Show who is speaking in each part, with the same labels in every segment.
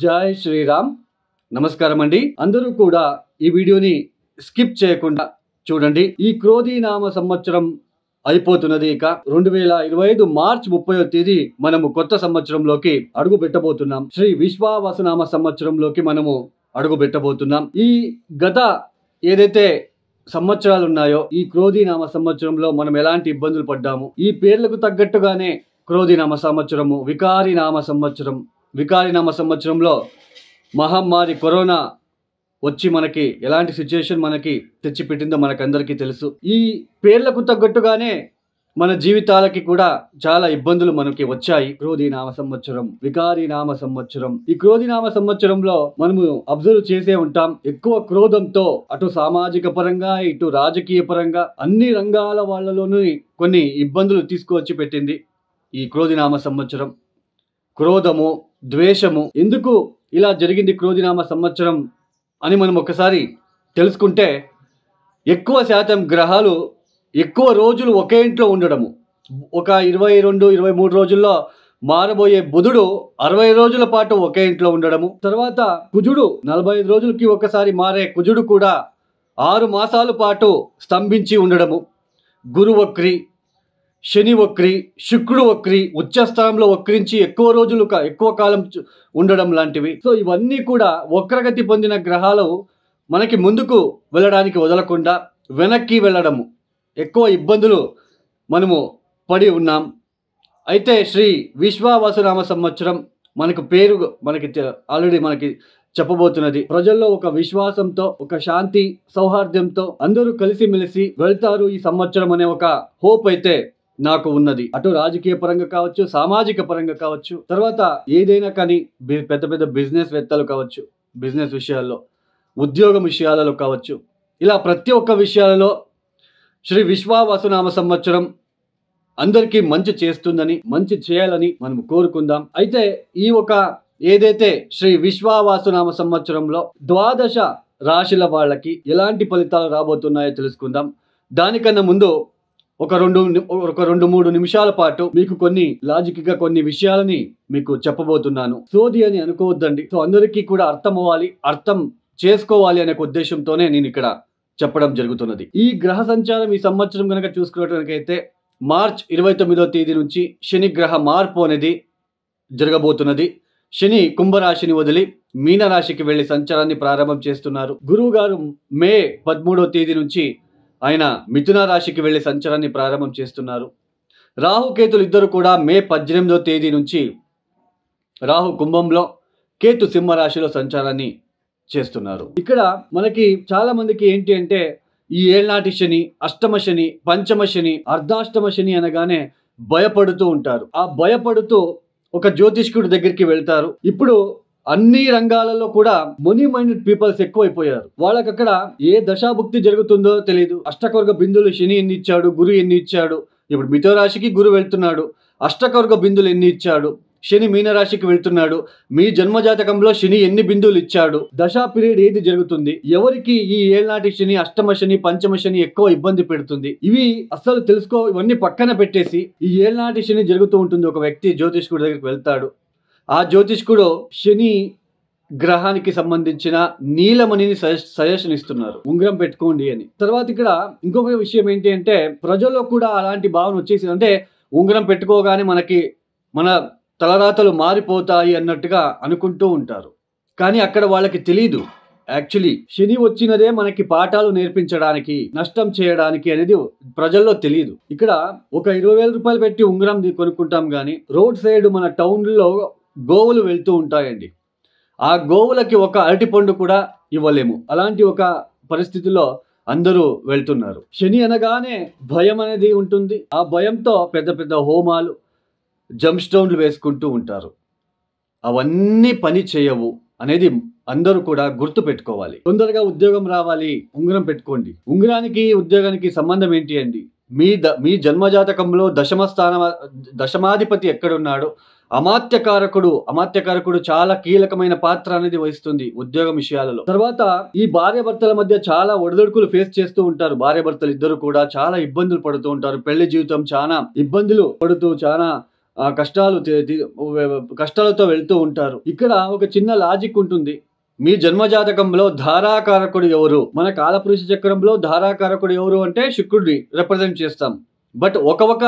Speaker 1: జై శ్రీరామ్. నమస్కారం అండి. అందరూ కూడా ఈ వీడియోని స్కిప్ చేయకుండా చూడండి. ఈ క్రోధీనామ సంవత్సరం అయిపోతున్నది. ఇక 2025 మార్చి 30వ తేదీ మనము కొత్త సంవత్సరంలోకి అడుగు పెట్టబోతున్నాం. శ్రీ విశ్వావసునామ సంవత్సరంలోకి మనము అడుగు పెట్టబోతున్నాం. ఈ గత ఏదైతే సంవత్సరాలు ఉన్నాయో ఈ క్రోధీనామ సంవత్సరంలో మనం ఎలాంటి ఇబ్బందులు పడ్డాము, ఈ పేర్లకు తగ్గట్టుగానే క్రోధీనామ సంవత్సరము, వికారినామ సంవత్సరంలో మహమ్మారి కరోనా వచ్చి మనకి ఎలాంటి సిచ్యుయేషన్ మనకి తెచ్చిపెట్టిందో మనకందరికీ తెలుసు. ఈ పేర్లకు తగ్గట్టుగానే మన జీవితాలకి కూడా చాలా ఇబ్బందులు మనకి వచ్చాయి. క్రోధీనామ సంవత్సరం, వికారినామ సంవత్సరం. ఈ క్రోధీనామ సంవత్సరంలో మనము అబ్జర్వ్ చేసే ఉంటాం, ఎక్కువ క్రోధంతో అటు సామాజిక పరంగా ఇటు రాజకీయ పరంగా అన్ని రంగాల వాళ్ళలోనూ కొన్ని ఇబ్బందులు తీసుకువచ్చి పెట్టింది ఈ క్రోధీనామ సంవత్సరం. క్రోధము, ద్వేషము, ఎందుకు ఇలా జరిగింది క్రోధీనామ సంవత్సరం అని మనం ఒకసారి తెలుసుకుంటే, ఎక్కువ శాతం గ్రహాలు ఎక్కువ రోజులు ఒకే ఇంట్లో ఉండడము, ఒక 22-23 రోజుల్లో మారబోయే బుధుడు 60 రోజుల పాటు ఒకే ఇంట్లో ఉండడము, తర్వాత కుజుడు 45 రోజులకి ఒకసారి మారే కుజుడు కూడా 6 మాసాల పాటు స్తంభించి ఉండడము, గురు వక్రి, శని వక్రి, శుక్రుడు వక్రి, ఉచ్చస్థానంలో వక్రించి ఎక్కువ కాలం ఉండడం లాంటివి. సో ఇవన్నీ కూడా వక్రగతి పొందిన గ్రహాలు మనకి ముందుకు వెళ్ళడానికి వదలకుండా వెనక్కి వెళ్ళడము, ఎక్కువ ఇబ్బందులు మనము పడి ఉన్నాం. అయితే శ్రీ విశ్వావసునామ సంవత్సరం మనకు పేరు ఆల్రెడీ మనకి చెప్పబోతున్నది. ప్రజల్లో ఒక విశ్వాసంతో, ఒక శాంతి సౌహార్దంతో అందరూ కలిసిమెలిసి వెళ్తారు ఈ సంవత్సరం అనే ఒక హోప్ అయితే నాకు ఉన్నది. అటు రాజకీయ పరంగా కావచ్చు, సామాజిక పరంగా కావచ్చు, తర్వాత ఏదైనా కానీ పెద్ద పెద్ద బిజినెస్ వేత్తలు కావచ్చు, బిజినెస్ విషయాల్లో, ఉద్యోగం విషయాలలో కావచ్చు, ఇలా ప్రతి ఒక్క విషయాలలో శ్రీ విశ్వావసునామ సంవత్సరం అందరికీ మంచి చేస్తుందని, మంచి చేయాలని మనం కోరుకుందాం. అయితే ఈ ఏదైతే శ్రీ విశ్వావసునామ సంవత్సరంలో 12 రాశుల వాళ్ళకి ఎలాంటి ఫలితాలు రాబోతున్నాయో తెలుసుకుందాం. దానికన్నా ముందు ఒక 2-3 నిమిషాల పాటు మీకు కొన్ని విషయాలని మీకు చెప్పబోతున్నాను. సోది అని అనుకోవద్దండి. సో అందరికీ కూడా అర్థం అవ్వాలి, అర్థం చేసుకోవాలి అనే ఉద్దేశంతోనే నేను ఇక్కడ చెప్పడం జరుగుతున్నది. ఈ గ్రహ సంచారం ఈ సంవత్సరం కనుక చూసుకున్నట్లయితే మార్చ్ 29వ తేదీ నుంచి శని గ్రహ మార్పు అనేది జరగబోతున్నది. శని కుంభరాశిని వదిలి మీనరాశికి వెళ్లి సంచారాన్ని ప్రారంభం చేస్తున్నారు. గురువు గారు మే 13వ తేదీ నుంచి ఆయన మిథున రాశికి వెళ్లి సంచారాన్ని ప్రారంభం చేస్తున్నారు. రాహుకేతులు ఇద్దరు కూడా మే 18వ తేదీ నుంచి రాహు కుంభంలో, కేతు సింహరాశిలో సంచారాన్ని చేస్తున్నారు. ఇక్కడ మనకి చాలా మందికి ఏంటి అంటే, ఈ ఏళ్నాటి శని, అష్టమ శని, పంచమ శని, అర్ధాష్టమ శని అనగానే భయపడుతూ ఉంటారు. ఆ భయపడుతూ ఒక జ్యోతిష్కుడి దగ్గరికి వెళ్తారు. ఇప్పుడు అన్ని రంగాలలో కూడా మనీ మైండెడ్ పీపుల్స్ ఎక్కువైపోయారు. వాళ్ళకి అక్కడ ఏ దశాభుక్తి జరుగుతుందో తెలియదు. అష్టకవర్గ బిందులు శని ఎన్ని ఇచ్చాడు, గురు ఎన్ని ఇచ్చాడు, ఇప్పుడు మిథున రాశికి గురు వెళ్తున్నాడు, అష్టకవర్గ బిందులు ఎన్ని ఇచ్చాడు, శని మీనరాశికి వెళ్తున్నాడు, మీ జన్మజాతకంలో శని ఎన్ని బిందువులు ఇచ్చాడు, దశా పీరియడ్ ఏది జరుగుతుంది, ఎవరికి ఈ ఏళ్నాటి శని, అష్టమ శని, పంచమ శని ఎక్కువ ఇబ్బంది పెడుతుంది, ఇవి అస్సలు ఇవన్నీ పక్కన పెట్టేసి ఈ ఏళ్నాటి శని జరుగుతూ ఉంటుంది. ఒక వ్యక్తి జ్యోతిష్కుడి దగ్గరికి వెళ్తాడు. ఆ జ్యోతిష్కుడు శని గ్రహానికి సంబంధించిన నీలమణిని సజెషన్ ఇస్తున్నారు, ఉంగరం పెట్టుకోండి అని. తర్వాత ఇక్కడ ఇంకొక విషయం ఏంటి అంటే, ప్రజల్లో కూడా అలాంటి భావన వచ్చేసింది. అంటే ఉంగరం పెట్టుకోగానే మన తలరాతలు మారిపోతాయి అన్నట్టుగా అనుకుంటూ ఉంటారు. కానీ అక్కడ వాళ్ళకి తెలీదు, యాక్చువల్లీ శని వచ్చినదే మనకి పాఠాలు నేర్పించడానికి, నష్టం చేయడానికి అనేది ప్రజల్లో తెలియదు. ఇక్కడ ఒక 20,000 రూపాయలు పెట్టి ఉంగరం కొనుక్కుంటాం కానీ రోడ్ సైడ్ మన టౌన్లో గోవులు వెళ్తూ ఉంటాయండి. ఆ గోవులకి ఒక అరటిపండు కూడా ఇవ్వలేము. అలాంటి ఒక పరిస్థితిలో అందరూ వెళ్తున్నారు. శని అనగానే భయం అనేది ఉంటుంది. ఆ భయంతో పెద్ద పెద్ద హోమాలు, జంప్ స్టోన్లు వేసుకుంటూ ఉంటారు. అవన్నీ పని చేయవు అనేది అందరూ కూడా గుర్తు పెట్టుకోవాలి. తొందరగా ఉద్యోగం రావాలి, ఉంగరం పెట్టుకోండి. ఉంగరానికి ఉద్యోగానికి సంబంధం ఏంటి అండి? మీ జన్మజాతకంలో దశమాధిపతి ఎక్కడున్నాడు, అమాత్యకారకుడు చాలా కీలకమైన పాత్ర అనేది వహిస్తుంది ఉద్యోగం విషయాలలో. తర్వాత ఈ భార్యాభర్తల మధ్య చాలా ఒడిదొడుకులు ఫేస్ చేస్తూ ఉంటారు. భార్యాభర్తలు ఇద్దరు కూడా చాలా ఇబ్బందులు పడుతూ ఉంటారు. పెళ్లి జీవితం చాలా ఇబ్బందులు పడుతూ చాలా కష్టాలతో వెళ్తూ ఉంటారు. ఇక్కడ ఒక చిన్న లాజిక్ ఉంటుంది. మీ జన్మజాతకంలో ధారాకారకుడు ఎవరు? మన కాలపురుష చక్రంలో ధారాకారకుడు ఎవరు అంటే శుక్రుడిని రిప్రజెంట్ చేస్తాం. బట్ ఒక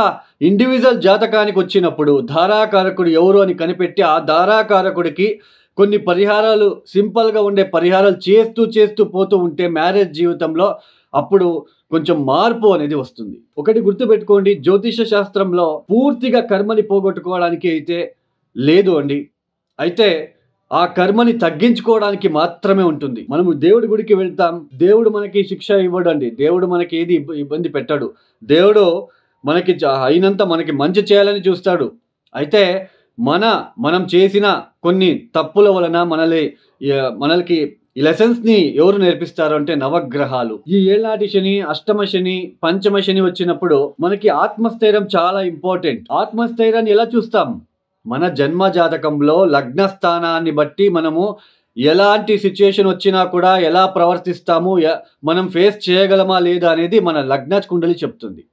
Speaker 1: ఇండివిజువల్ జాతకానికి వచ్చినప్పుడు ధారాకారకుడు ఎవరు అని కనిపెట్టి ఆ ధారాకారకుడికి కొన్ని పరిహారాలు, సింపుల్గా ఉండే పరిహారాలు చేస్తూ పోతూ ఉంటే మ్యారేజ్ జీవితంలో అప్పుడు కొంచెం మార్పు అనేది వస్తుంది. ఒకటి గుర్తుపెట్టుకోండి, జ్యోతిష శాస్త్రంలో పూర్తిగా కర్మని పోగొట్టుకోవడానికి అయితే లేదు అండి. అయితే ఆ కర్మని తగ్గించుకోవడానికి మాత్రమే ఉంటుంది. మనము దేవుడి గుడికి వెళ్తాం, దేవుడు మనకి శిక్ష ఇవ్వడండి. దేవుడు మనకి ఏది ఇబ్బంది పెట్టాడు. దేవుడు మనకి అయినంత మనకి మంచి చేయాలని చూస్తాడు. అయితే మనం చేసిన కొన్ని తప్పుల వలన మనకి ఈ లెసన్స్ ని ఎవరు నేర్పిస్తారు అంటే నవగ్రహాలు. ఈ ఏళ్ళనాటి శని, అష్టమ శని, పంచమ శని వచ్చినప్పుడు మనకి ఆత్మస్థైర్యం చాలా ఇంపార్టెంట్. ఆత్మస్థైర్యాన్ని ఎలా చూస్తాం? మన జన్మ జాతకంలో లగ్న స్థానాన్ని బట్టి మనము ఎలాంటి సిచ్యుయేషన్ వచ్చినా కూడా ఎలా ప్రవర్తిస్తాము, మనం ఫేస్ చేయగలమా లేదా అనేది మన లగ్న కుండలి చెప్తుంది.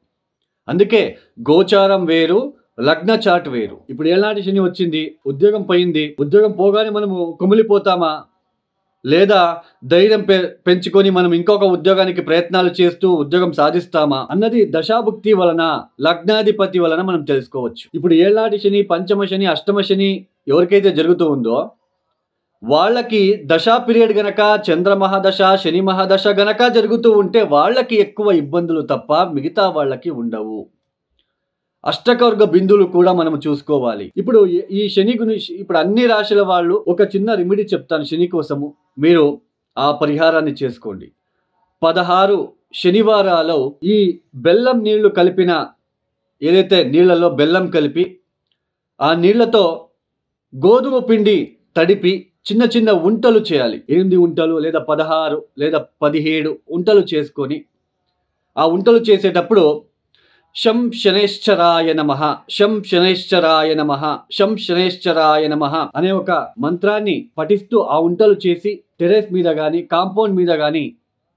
Speaker 1: అందుకే గోచారం వేరు, లగ్న చాట్ వేరు. ఇప్పుడు ఏళ్ళనాటి శని వచ్చింది, ఉద్యోగం పోయింది. ఉద్యోగం పోగానే మనము కుమిలిపోతామా, లేదా ధైర్యం పెంచుకొని మనం ఇంకొక ఉద్యోగానికి ప్రయత్నాలు చేస్తూ ఉద్యోగం సాధిస్తామా అన్నది దశాభుక్తి వలన, లగ్నాధిపతి వలన మనం తెలుసుకోవచ్చు. ఇప్పుడు ఏళ్ళనాటి శని, పంచమ శని, అష్టమ శని ఎవరికైతే జరుగుతూ ఉందో వాళ్ళకి దశా పీరియడ్ గనక చంద్ర మహాదశ, శని మహాదశ గనక జరుగుతూ ఉంటే వాళ్ళకి ఎక్కువ ఇబ్బందులు తప్ప మిగతా వాళ్ళకి ఉండవు. అష్టకవర్గ బిందువులు కూడా మనం చూసుకోవాలి. ఇప్పుడు ఈ శని గురించి ఇప్పుడు అన్ని రాశుల వాళ్ళు ఒక చిన్న రెమెడీ చెప్తాను శని కోసము. మీరు ఆ పరిహారాన్ని చేసుకోండి. 16 శనివారాలు ఈ బెల్లం నీళ్లు కలిపిన, ఏదైతే నీళ్లలో బెల్లం కలిపి ఆ నీళ్లతో గోధుమ పిండి తడిపి చిన్న చిన్న ఉంటలు చేయాలి. 8 ఉంటలు లేదా 16 లేదా 17 ఉంటలు చేసుకొని ఆ ఉంటలు చేసేటప్పుడు శం శనైశ్చరాయ నమః, శం శనైశ్చరాయ నమః, శం శనైశ్చరాయ నమః అనే ఒక మంత్రాన్ని పఠిస్తూ ఆ ఉంటలు చేసి టెర్రస్ మీద కానీ కాంపౌండ్ మీద కానీ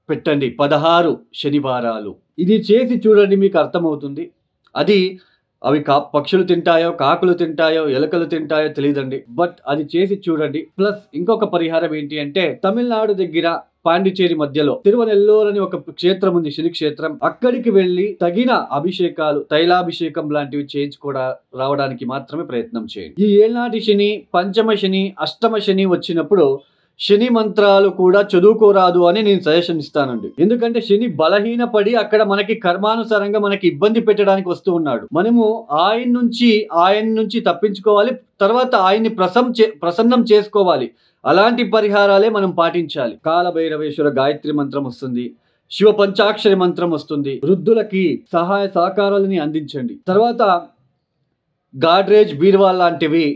Speaker 1: పెట్టండి 16 శనివారాలు. ఇది చేసి చూడండి, మీకు అర్థమవుతుంది. అవి పక్షులు తింటాయో, కాకులు తింటాయో, ఎలుకలు తింటాయో తెలియదండి. బట్ అది చేసి చూడండి. ప్లస్ ఇంకొక పరిహారం ఏంటి అంటే, తమిళనాడు దగ్గర పాండిచేరి మధ్యలో తిరువనెల్లూరు అని ఒక క్షేత్రం ఉంది, శని క్షేత్రం. అక్కడికి వెళ్ళి తగిన అభిషేకాలు, తైలాభిషేకం లాంటివి రావడానికి మాత్రమే ప్రయత్నం చేయండి. ఈ ఏళ్ళనాటి శని, పంచమ శని, అష్టమ శని వచ్చినప్పుడు శని మంత్రాలు కూడా చదువుకోరాదు అని నేను సజెషన్ ఇస్తానండి. ఎందుకంటే శని బలహీనపడి అక్కడ మనకి కర్మానుసారంగా మనకి ఇబ్బంది పెట్టడానికి వస్తూ ఉన్నాడు. మనము ఆయన నుంచి తప్పించుకోవాలి, తర్వాత ఆయన్ని ప్రసన్నం చేసుకోవాలి. అలాంటి పరిహారాలే మనం పాటించాలి. కాలభైరవేశ్వర గాయత్రి మంత్రం వస్తుంది, శివ పంచాక్షరి మంత్రం వస్తుంది. వృద్ధులకి సహాయ సహకారాలని అందించండి. తర్వాత గాడ్రేజ్, బీర్వా లాంటివి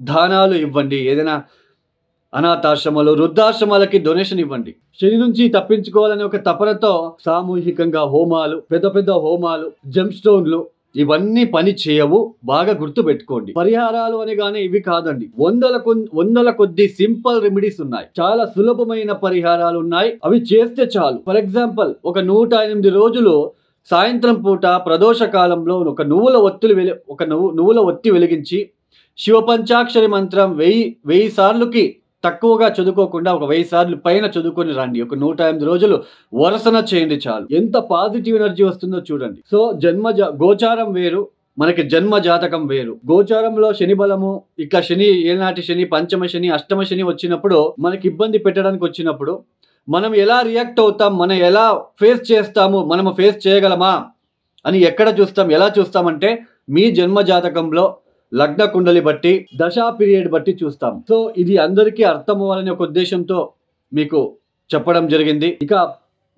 Speaker 1: దానాలు ఇవ్వండి. ఏదైనా అనాథాశ్రమాలు, వృద్ధాశ్రమాలకి డొనేషన్ ఇవ్వండి. శని నుంచి తప్పించుకోవాలని ఒక తపనతో సామూహికంగా హోమాలు, పెద్ద హోమాలు, జెమ్ స్టోన్లు ఇవన్నీ పని చేయవు. బాగా గుర్తు పెట్టుకోండి. పరిహారాలు అనగానే ఇవి కాదండి, వందల కొద్ది సింపుల్ రెమెడీస్ ఉన్నాయి. చాలా సులభమైన పరిహారాలు ఉన్నాయి. అవి చేస్తే చాలు. ఫర్ ఎగ్జాంపుల్, ఒక 108 రోజులు సాయంత్రం పూట ప్రదోష కాలంలో ఒక నువ్వుల ఒత్తి వెలిగించి శివ పంచాక్షరి మంత్రం 1000 సార్లుకి తక్కువగా చదువుకోకుండా ఒక 1000 సార్లు పైన చదువుకొని రండి. ఒక 108 రోజులు వరసన చేయండి చాలు. ఎంత పాజిటివ్ ఎనర్జీ వస్తుందో చూడండి. సో గోచారం వేరు, మనకి జన్మ జాతకం వేరు. గోచారంలో శని బలము, ఇట్లా శని, ఏళ్ళనాటి శని, పంచమ శని, అష్టమ శని వచ్చినప్పుడు మనకి ఇబ్బంది పెట్టడానికి వచ్చినప్పుడు మనం ఎలా రియాక్ట్ అవుతాం, మనం ఎలా ఫేస్ చేస్తాము, మనము ఫేస్ చేయగలమా అని ఎక్కడ చూస్తాం, ఎలా చూస్తామంటే మీ జన్మ జాతకంలో లగ్న కుండలి బట్టి, దశా పీరియడ్ బట్టి చూస్తాం. సో ఇది అందరికీ అర్థం అవ్వాలనే ఒక ఉద్దేశంతో మీకు చెప్పడం జరిగింది. ఇక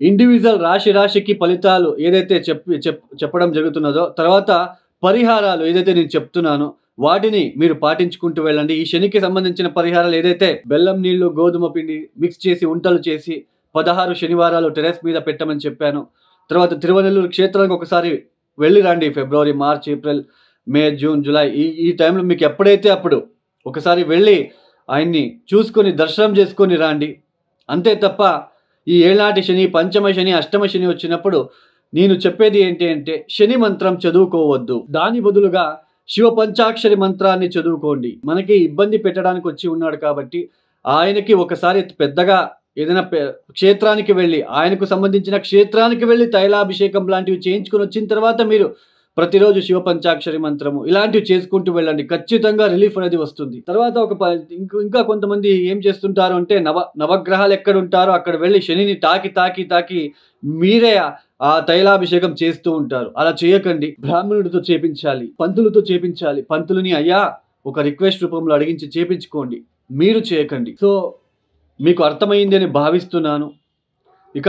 Speaker 1: ఇండివిజువల్ రాశికి ఫలితాలు ఏదైతే చెప్పడం జరుగుతున్నదో, తర్వాత పరిహారాలు ఏదైతే నేను చెప్తున్నానో వాటిని మీరు పాటించుకుంటూ వెళ్ళండి. ఈ శనికి సంబంధించిన పరిహారాలు ఏదైతే బెల్లం నీళ్లు, గోధుమ పిండి మిక్స్ చేసి ఉంటలు చేసి 16 శనివారాలు టెర్రస్ మీద పెట్టమని చెప్పాను. తర్వాత తిరువనెల్లూరు క్షేత్రానికి ఒకసారి వెళ్ళి రండి. ఫిబ్రవరి, మార్చ్, ఏప్రిల్, మే, జూన్, జూలై ఈ టైంలో మీకు ఎప్పుడైతే అప్పుడు ఒకసారి వెళ్ళి ఆయన్ని చూసుకొని దర్శనం చేసుకొని రండి. అంతే తప్ప ఈ ఏళ్ళనాటి శని, పంచమ శని, అష్టమ శని వచ్చినప్పుడు నేను చెప్పేది ఏంటి అంటే శని మంత్రం చదువుకోవద్దు. దాని బదులుగా శివ పంచాక్షరి మంత్రాన్ని చదువుకోండి. మనకి ఇబ్బంది పెట్టడానికి వచ్చి ఉన్నాడు కాబట్టి ఆయనకి ఒకసారి పెద్దగా ఏదైనా క్షేత్రానికి వెళ్ళి, ఆయనకు సంబంధించిన క్షేత్రానికి వెళ్ళి తైలాభిషేకం లాంటివి చేయించుకొని వచ్చిన తర్వాత మీరు ప్రతిరోజు శివ పంచాక్షరి మంత్రము ఇలాంటివి చేసుకుంటూ వెళ్ళండి. ఖచ్చితంగా రిలీఫ్ అనేది వస్తుంది. తర్వాత ఇంకా కొంతమంది ఏం చేస్తుంటారు అంటే నవగ్రహాలు ఎక్కడ ఉంటారో అక్కడ వెళ్ళి శనిని తాకి మీరే ఆ తైలాభిషేకం చేస్తూ ఉంటారు. అలా చేయకండి. బ్రాహ్మణుడితో చేపించాలి, పంతులతో చేపించాలి. పంతులని అయ్యా ఒక రిక్వెస్ట్ రూపంలో అడిగించి చేపించుకోండి, మీరు చేయకండి. సో మీకు అర్థమైంది అని భావిస్తున్నాను. ఇక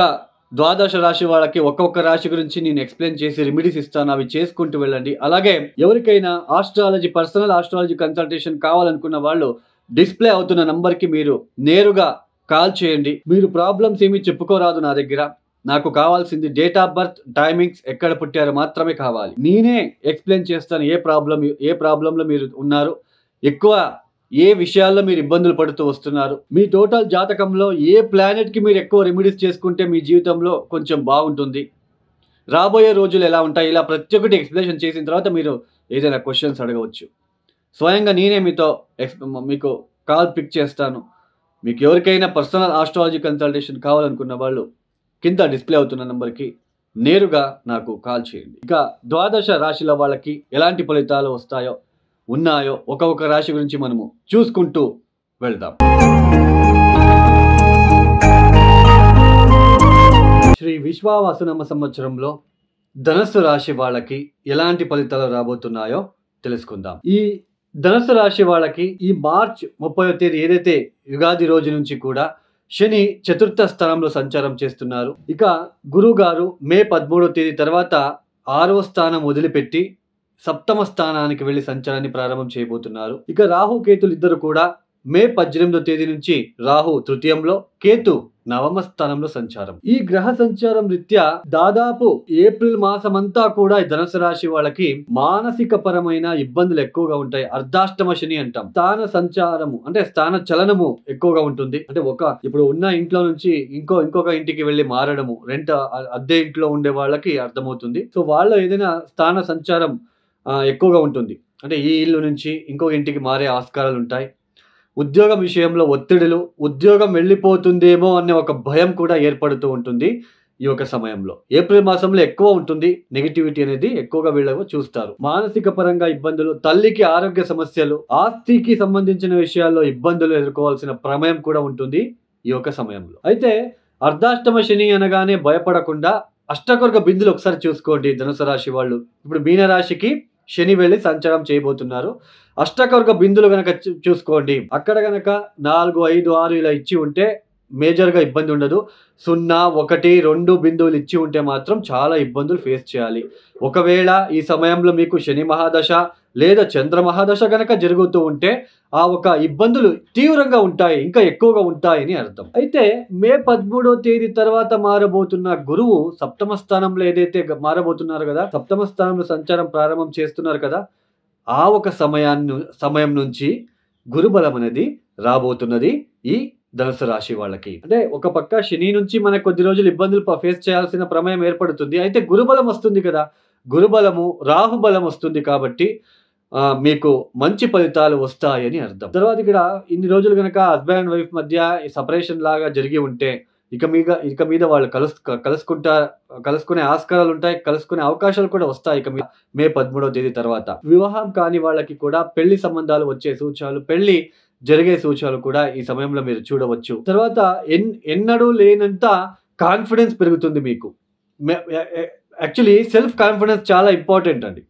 Speaker 1: ద్వాదశ రాశి వాళ్ళకి ఒక్కొక్క రాశి గురించి నేను ఎక్స్ప్లెయిన్ చేసి రెమెడీస్ ఇస్తాను, అవి చేసుకుంటూ వెళ్ళండి. అలాగే ఎవరికైనా పర్సనల్ ఆస్ట్రాలజీ కన్సల్టేషన్ కావాలనుకున్న వాళ్ళు డిస్ప్లే అవుతున్న నంబర్కి మీరు నేరుగా కాల్ చేయండి. మీరు ప్రాబ్లమ్స్ ఏమీ చెప్పుకోరాదు నా దగ్గర. నాకు కావాల్సింది డేట్ ఆఫ్ బర్త్, టైమింగ్స్, ఎక్కడ పుట్టారో మాత్రమే కావాలి. నేనే ఎక్స్ప్లెయిన్ చేస్తాను ఏ ప్రాబ్లంలో మీరు ఉన్నారు, ఎక్కువ ఏ విషయాల్లో మీరు ఇబ్బందులు పడుతూ వస్తున్నారు, మీ టోటల్ జాతకంలో ఏ ప్లానెట్కి మీరు ఎక్కువ రెమెడీస్ చేసుకుంటే మీ జీవితంలో కొంచెం బాగుంటుంది, రాబోయే రోజులు ఎలా ఉంటాయి, ఇలా ప్రతి ఒక్కటి ఎక్స్ప్లెనేషన్ చేసిన తర్వాత మీరు ఏదైనా క్వశ్చన్స్ అడగవచ్చు. స్వయంగా నేనే మీకు కాల్ పిక్ చేస్తాను. మీకు ఎవరికైనా పర్సనల్ ఆస్ట్రాలజీ కన్సల్టేషన్ కావాలనుకున్న వాళ్ళు కింద డిస్ప్లే అవుతున్న నెంబర్కి నేరుగా నాకు కాల్ చేయండి. ఇక ద్వాదశ రాశిల వాళ్ళకి ఎలాంటి ఫలితాలు ఉన్నాయో ఒక్కొక్క రాశి గురించి మనము చూసుకుంటూ వెళ్దాం. శ్రీ విశ్వావసునామ సంవత్సరంలో ధనస్సు రాశి వాళ్ళకి ఎలాంటి ఫలితాలు రాబోతున్నాయో తెలుసుకుందాం. ఈ ధనస్సు రాశి వాళ్ళకి ఈ మార్చ్ 30వ తేదీ ఏదైతే యుగాది రోజు నుంచి కూడా శని చతుర్థ స్థానంలో సంచారం చేస్తున్నారు. ఇక గురువు గారు మే 13వ తేదీ తర్వాత 6వ స్థానం వదిలిపెట్టి సప్తమ స్థానానికి వెళ్లి సంచారాన్ని ప్రారంభం చేయబోతున్నారు. ఇక రాహు కేతులు ఇద్దరు కూడా మే 18వ తేదీ నుంచి రాహు తృతీయంలో, కేతు నవమ స్థానంలో సంచారం. ఈ గ్రహ సంచారం రీత్యా దాదాపు ఏప్రిల్ మాసమంతా కూడా ఈ ధనుసు రాశి వాళ్ళకి మానసిక పరమైన ఇబ్బందులు ఎక్కువగా ఉంటాయి. అర్ధాష్టమ శని అంటాం. స్థాన సంచారము అంటే స్థాన చలనము ఎక్కువగా ఉంటుంది. అంటే ఇప్పుడు ఉన్న ఇంట్లో నుంచి ఇంకొక ఇంటికి వెళ్ళి మారడము, అద్దె ఇంట్లో ఉండే వాళ్ళకి అర్థమవుతుంది. సో వాళ్ళు ఏదైనా స్థాన సంచారం ఎక్కువగా ఉంటుంది. అంటే ఈ ఇల్లు నుంచి ఇంకొక ఇంటికి మారే ఆస్కారాలు ఉంటాయి. ఉద్యోగం విషయంలో ఒత్తిడులు, ఉద్యోగం వెళ్ళిపోతుందేమో అనే ఒక భయం కూడా ఏర్పడుతూ ఉంటుంది. ఈ యొక్క సమయంలో ఏప్రిల్ మాసంలో ఎక్కువ ఉంటుంది. నెగిటివిటీ అనేది ఎక్కువగా వీళ్ళకు చూస్తారు. మానసిక పరంగా ఇబ్బందులు, తల్లికి ఆరోగ్య సమస్యలు, ఆస్తికి సంబంధించిన విషయాల్లో ఇబ్బందులు ఎదుర్కోవాల్సిన ప్రమేయం కూడా ఉంటుంది ఈ యొక్క సమయంలో. అయితే అర్ధాష్టమ శని అనగానే భయపడకుండా అష్టకొర్గ బిందులు ఒకసారి చూసుకోండి ధనుసు రాశి వాళ్ళు. ఇప్పుడు మీన రాశికి శని వెళ్ళి సంచారం చేయబోతున్నారు. అష్టకొర్గ బిందులు గనక చూసుకోండి. అక్కడ గనక 4, 5, 6 ఇలా ఇచ్చి ఉంటే మేజర్గా ఇబ్బంది ఉండదు. 0, 1, 2 బిందువులు ఇచ్చి ఉంటే మాత్రం చాలా ఇబ్బందులు ఫేస్ చేయాలి. ఒకవేళ ఈ సమయంలో మీకు శని మహాదశ లేదా చంద్ర మహాదశ గనక జరుగుతూ ఉంటే ఆ ఒక ఇబ్బందులు తీవ్రంగా ఉంటాయి, ఇంకా ఎక్కువగా ఉంటాయని అర్థం. అయితే మే 13వ తేదీ తర్వాత మారబోతున్న గురువు సప్తమ స్థానంలో ఏదైతే మారబోతున్నారు కదా, సప్తమ స్థానంలో సంచారం ప్రారంభం చేస్తున్నారు కదా, ఆ ఒక సమయం నుంచి గురుబలం అనేది రాబోతున్నది ఈ ధనుసు రాశి వాళ్ళకి. అంటే ఒక పక్క శని నుంచి మనకు కొద్ది రోజులు ఇబ్బందులు ఫేస్ చేయాల్సిన ప్రమేయం ఏర్పడుతుంది. అయితే గురుబలం వస్తుంది కదా, గురుబలము రాహుబలం వస్తుంది కాబట్టి మీకు మంచి ఫలితాలు వస్తాయని అర్థం. తర్వాత ఇక్కడ ఇన్ని రోజులు కనుక హస్బెండ్ అండ్ వైఫ్ మధ్య సపరేషన్ లాగా జరిగి ఉంటే ఇక మీద వాళ్ళు కలుసుకునే ఆస్కారాలు ఉంటాయి, కలుసుకునే అవకాశాలు కూడా వస్తాయి. ఇక మే 13వ తేదీ తర్వాత వివాహం కాని వాళ్ళకి కూడా పెళ్లి సంబంధాలు వచ్చే సూచనలు, పెళ్లి జరిగే సూచనలు కూడా ఈ సమయంలో మీరు చూడవచ్చు. తర్వాత ఎన్నడూ లేనంత కాన్ఫిడెన్స్ పెరుగుతుంది మీకు. యాక్చువల్లీ సెల్ఫ్ కాన్ఫిడెన్స్ చాలా ఇంపార్టెంట్ అండి.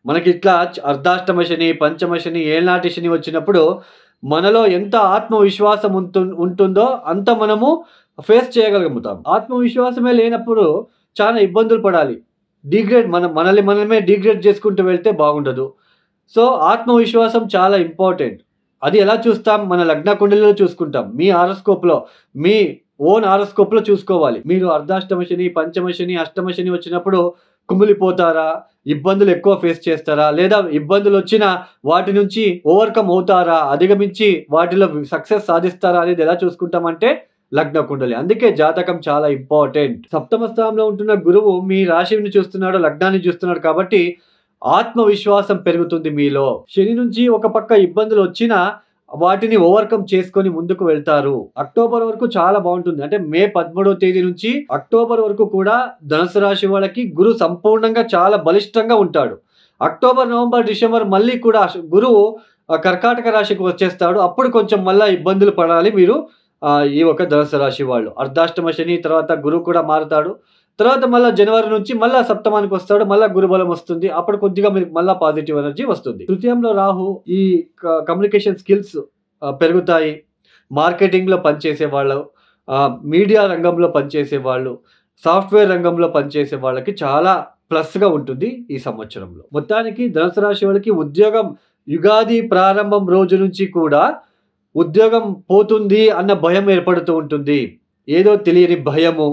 Speaker 1: మనకి ఇట్లా అర్ధాష్టమ శని, పంచమ శని, ఏళ్ళనాటి శని వచ్చినప్పుడు మనలో ఎంత ఆత్మవిశ్వాసం ఉంటుందో అంత మనము ఫేస్ చేయగలుగుతాం. ఆత్మవిశ్వాసమే లేనప్పుడు చాలా ఇబ్బందులు పడాలి. మనమే డిగ్రేడ్ చేసుకుంటూ వెళ్తే బాగుండదు. సో ఆత్మవిశ్వాసం చాలా ఇంపార్టెంట్. అది ఎలా చూస్తాం? మన లగ్న కుండలిలో చూసుకుంటాం. మీ హారోస్కోప్లో, మీ ఓన్ హారోస్కోప్లో చూసుకోవాలి. మీరు అర్ధాష్టమ శని, పంచమ శని, అష్టమ శని వచ్చినప్పుడు కుమిలిపోతారా, ఇబ్బందులు ఎక్కువ ఫేస్ చేస్తారా, లేదా ఇబ్బందులు వచ్చినా వాటి నుంచి ఓవర్కమ్ అవుతారా, అధిగమించి వాటిలో సక్సెస్ సాధిస్తారా అనేది ఎలా చూసుకుంటామంటే లగ్న కుండలి. అందుకే జాతకం చాలా ఇంపార్టెంట్. సప్తమ స్థానంలో ఉంటున్న గురువు మీ రాశిని చూస్తున్నాడు, లగ్నాన్ని చూస్తున్నాడు కాబట్టి ఆత్మవిశ్వాసం పెరుగుతుంది మీలో. శని నుంచి ఒక పక్క ఇబ్బందులు వచ్చినా వాటిని ఓవర్కమ్ చేసుకొని ముందుకు వెళ్తారు. అక్టోబర్ వరకు చాలా బాగుంటుంది. అంటే మే 13వ తేదీ నుంచి అక్టోబర్ వరకు కూడా ధనుసు రాశి వాళ్ళకి గురు సంపూర్ణంగా చాలా బలిష్టంగా ఉంటాడు. అక్టోబర్, నవంబర్, డిసెంబర్ మళ్ళీ కూడా గురువు కర్కాటక రాశికి వచ్చేస్తాడు. అప్పుడు కొంచెం మళ్ళా ఇబ్బందులు పడాలి మీరు ఈ ఒక ధనుసు రాశి వాళ్ళు. అర్ధాష్టమ శని తర్వాత గురువు కూడా మారుతాడు. తర్వాత మళ్ళీ జనవరి నుంచి మళ్ళీ సప్తమానికి వస్తాడు. మళ్ళీ గురుబలం వస్తుంది. అప్పుడు కొద్దిగా మీకు మళ్ళీ పాజిటివ్ ఎనర్జీ వస్తుంది. తృతీయంలో రాహు ఈ కమ్యూనికేషన్ స్కిల్స్ పెరుగుతాయి. మార్కెటింగ్లో పనిచేసే వాళ్ళు, మీడియా రంగంలో పనిచేసే వాళ్ళు, సాఫ్ట్వేర్ రంగంలో పనిచేసే వాళ్ళకి చాలా ప్లస్గా ఉంటుంది ఈ సంవత్సరంలో. మొత్తానికి ధనుసు రాశి వాళ్ళకి ఉద్యోగం యుగాది ప్రారంభం రోజు నుంచి కూడా ఉద్యోగం పోతుంది అన్న భయం ఏర్పడుతూ ఉంటుంది. ఏదో తెలియని భయము,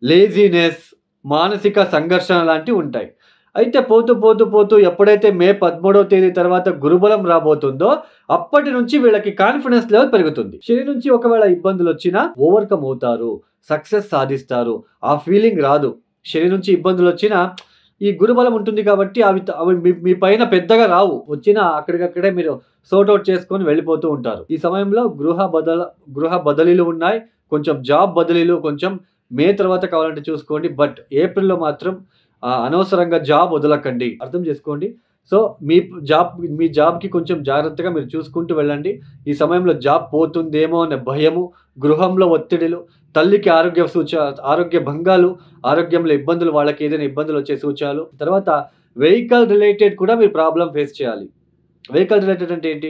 Speaker 1: లేజినెస్, మానసిక సంఘర్షణ లాంటివి ఉంటాయి. అయితే పోతూ పోతూ పోతూ ఎప్పుడైతే మే 13వ తేదీ తర్వాత గురుబలం రాబోతుందో అప్పటి నుంచి వీళ్ళకి కాన్ఫిడెన్స్ లెవెల్ పెరుగుతుంది. శని నుంచి ఒకవేళ ఇబ్బందులు వచ్చినా ఓవర్కమ్ అవుతారు, సక్సెస్ సాధిస్తారు. ఆ ఫీలింగ్ రాదు. శని నుంచి ఇబ్బందులు వచ్చినా ఈ గురుబలం ఉంటుంది కాబట్టి అవి మీ పైన పెద్దగా రావు. వచ్చినా అక్కడికక్కడే మీరు సార్ట్ అవుట్ చేసుకొని వెళ్ళిపోతూ ఉంటారు. ఈ సమయంలో గృహ బదిలీలు ఉన్నాయి. కొంచెం జాబ్ బదిలీలు కొంచెం మే తర్వాత కావాలంటే చూసుకోండి. బట్ ఏప్రిల్లో మాత్రం అనవసరంగా జాబ్ వదలకండి. అర్థం చేసుకోండి. సో మీ జాబ్కి కొంచెం జాగ్రత్తగా మీరు చూసుకుంటూ వెళ్ళండి. ఈ సమయంలో జాబ్ పోతుందేమో అనే భయము, గృహంలో ఒత్తిడిలు, తల్లికి ఆరోగ్య భంగాలు, ఆరోగ్యంలో ఇబ్బందులు, వాళ్ళకి ఏదైనా ఇబ్బందులు వచ్చే సూచనలు. తర్వాత వెహికల్ రిలేటెడ్ కూడా మీరు ప్రాబ్లం ఫేస్ చేయాలి. వెహికల్ రిలేటెడ్ అంటే ఏంటి?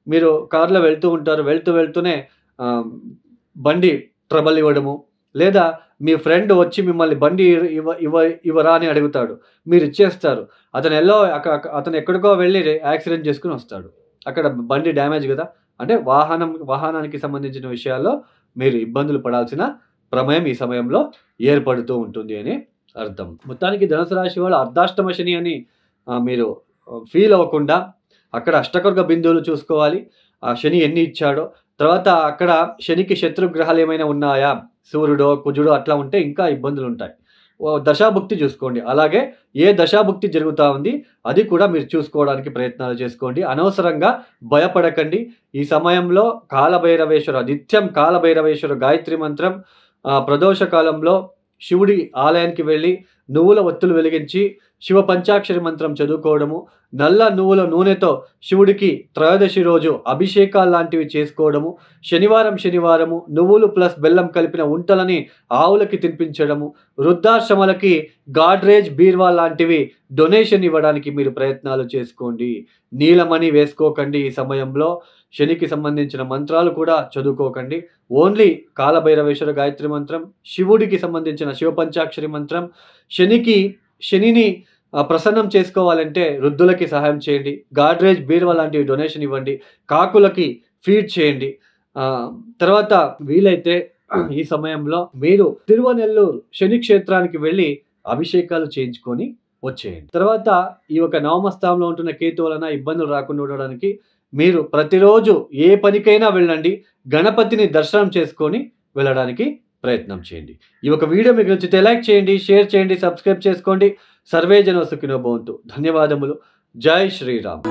Speaker 1: మీరు కార్లో వెళ్తూ ఉంటారు. వెళ్తూనే బండి ట్రబుల్ ఇవ్వడము, లేదా మీ ఫ్రెండ్ వచ్చి మిమ్మల్ని బండి ఇవ్వరా అని అడుగుతాడు. మీరు ఇచ్చేస్తారు. అతను ఎక్కడికో వెళ్ళి యాక్సిడెంట్ చేసుకుని వస్తాడు. అక్కడ బండి డ్యామేజ్ కదా. అంటే వాహనానికి సంబంధించిన విషయాల్లో మీరు ఇబ్బందులు పడాల్సిన ప్రమేయం ఈ సమయంలో ఏర్పడుతూ ఉంటుంది అని అర్థం. మొత్తానికి ధనుసు రాశి వాళ్ళు అర్ధాష్టమ శని అని మీరు ఫీల్ అవ్వకుండా అక్కడ అష్టకర్గ బిందువులు చూసుకోవాలి. ఆ శని ఎన్ని ఇచ్చాడో, తర్వాత అక్కడ శనికి శత్రుగ్రహాలు ఏమైనా ఉన్నాయా, సూర్యుడో కుజుడో అట్లా ఉంటే ఇంకా ఇబ్బందులు ఉంటాయి. దశాభుక్తి చూసుకోండి. అలాగే ఏ దశాభుక్తి జరుగుతూ ఉంది అది కూడా మీరు చూసుకోవడానికి ప్రయత్నాలు చేసుకోండి. అనవసరంగా భయపడకండి. ఈ సమయంలో నిత్యం కాలభైరవేశ్వర గాయత్రి మంత్రం, ప్రదోష కాలంలో శివుడి ఆలయానికి వెళ్ళి నువ్వుల ఒత్తులు వెలిగించి శివ పంచాక్షరి మంత్రం చదువుకోవడము, నల్ల నువ్వుల నూనెతో శివుడికి త్రయోదశి రోజు అభిషేకాలు లాంటివి చేసుకోవడము, శనివారము నువ్వులు ప్లస్ బెల్లం కలిపిన ఉంటలని ఆవులకి తినిపించడము, వృద్ధాశ్రమాలకి గాడ్రేజ్ బీర్వా లాంటివి డొనేషన్ ఇవ్వడానికి మీరు ప్రయత్నాలు చేసుకోండి. నీలమణి వేసుకోకండి. ఈ సమయంలో శనికి సంబంధించిన మంత్రాలు కూడా చదువుకోకండి. ఓన్లీ కాలభైరవేశ్వర గాయత్రి మంత్రం, శివుడికి సంబంధించిన శివ పంచాక్షరి మంత్రం, శనిని ప్రసన్నం చేసుకోవాలంటే వృద్ధులకి సహాయం చేయండి. గాడ్రేజ్ బీర్వా లాంటివి డొనేషన్ ఇవ్వండి. కాకులకి ఫీడ్ చేయండి. తర్వాత వీలైతే ఈ సమయంలో మీరు తిరువనెల్లూరు శని క్షేత్రానికి వెళ్ళి అభిషేకాలు చేయించుకొని వచ్చేయండి. తర్వాత ఈ ఒక నవమస్థానంలో ఉంటున్న కేతు వలన ఇబ్బందులు రాకుండా ఉండడానికి మీరు ప్రతిరోజు ఏ పనికైనా వెళ్ళండి. గణపతిని దర్శనం చేసుకొని వెళ్ళడానికి ప్రయత్నం చేయండి. ఈ ఒక వీడియో మీకు నచ్చితే లైక్ చేయండి, షేర్ చేయండి, సబ్స్క్రైబ్ చేసుకోండి. సర్వే జన సుఖినో భవంతు. ధన్యవాదములు. జై శ్రీరామ్.